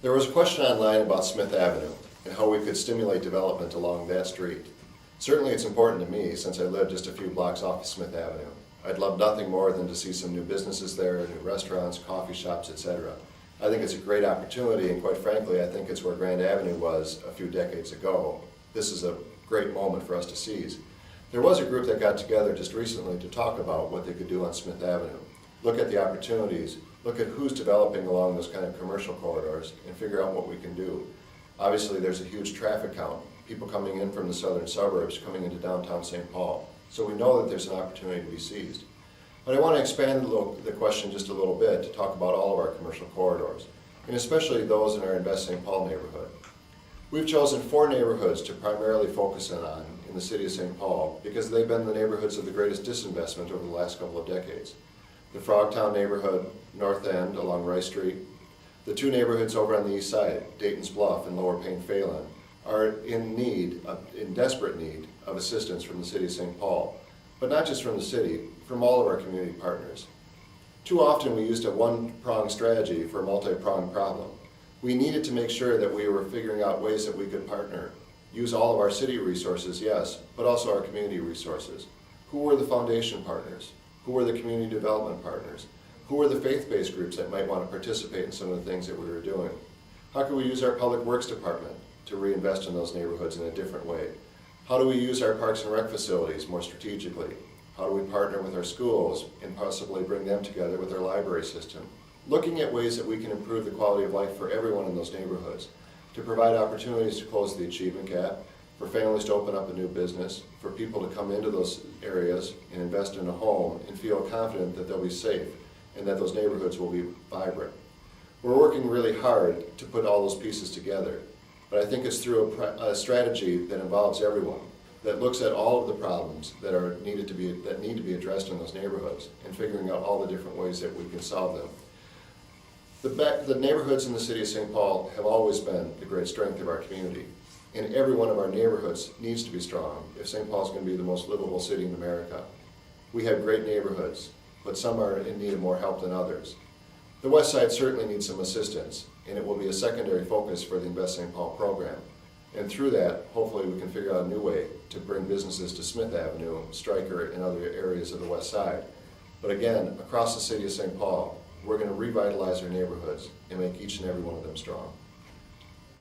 There was a question online about Smith Avenue and how we could stimulate development along that street. Certainly it's important to me since I live just a few blocks off of Smith Avenue. I'd love nothing more than to see some new businesses there, new restaurants, coffee shops, etc. I think it's a great opportunity, and quite frankly, I think it's where Grand Avenue was a few decades ago. This is a great moment for us to seize. There was a group that got together just recently to talk about what they could do on Smith Avenue. Look at the opportunities, look at who's developing along those kind of commercial corridors, and figure out what we can do. Obviously, there's a huge traffic count, people coming in from the southern suburbs, coming into downtown St. Paul. So we know that there's an opportunity to be seized. But I want to expand the question just a little bit to talk about all of our commercial corridors, and especially those in our Invest St. Paul neighborhood. We've chosen 4 neighborhoods to primarily focus on in the city of St. Paul because they've been the neighborhoods of the greatest disinvestment over the last couple of decades. The Frogtown neighborhood, North End along Rice Street, the 2 neighborhoods over on the east side, Dayton's Bluff and Lower Payne-Phelan, are in desperate need of assistance from the city of St. Paul, but not just from the city, from all of our community partners. Too often we used a one-pronged strategy for a multi-pronged problem. We needed to make sure that we were figuring out ways that we could partner, use all of our city resources, yes, but also our community resources. Who were the foundation partners? Who were the community development partners? Who were the faith-based groups that might want to participate in some of the things that we were doing? How can we use our public works department to reinvest in those neighborhoods in a different way? How do we use our parks and rec facilities more strategically? How do we partner with our schools and possibly bring them together with our library system? Looking at ways that we can improve the quality of life for everyone in those neighborhoods, to provide opportunities to close the achievement gap, for families to open up a new business, for people to come into those areas and invest in a home and feel confident that they'll be safe and that those neighborhoods will be vibrant. We're working really hard to put all those pieces together, but I think it's through a strategy that involves everyone, that looks at all of the problems that need to be addressed in those neighborhoods and figuring out all the different ways that we can solve them. The neighborhoods in the city of St. Paul have always been the great strength of our community, and every one of our neighborhoods needs to be strong if St. Paul is going to be the most livable city in America. We have great neighborhoods, but some are in need of more help than others. The West Side certainly needs some assistance, and it will be a secondary focus for the Invest St. Paul program. And through that, hopefully we can figure out a new way to bring businesses to Smith Avenue, Stryker, and other areas of the West Side. But again, across the city of St. Paul, we're going to revitalize our neighborhoods and make each and every one of them strong.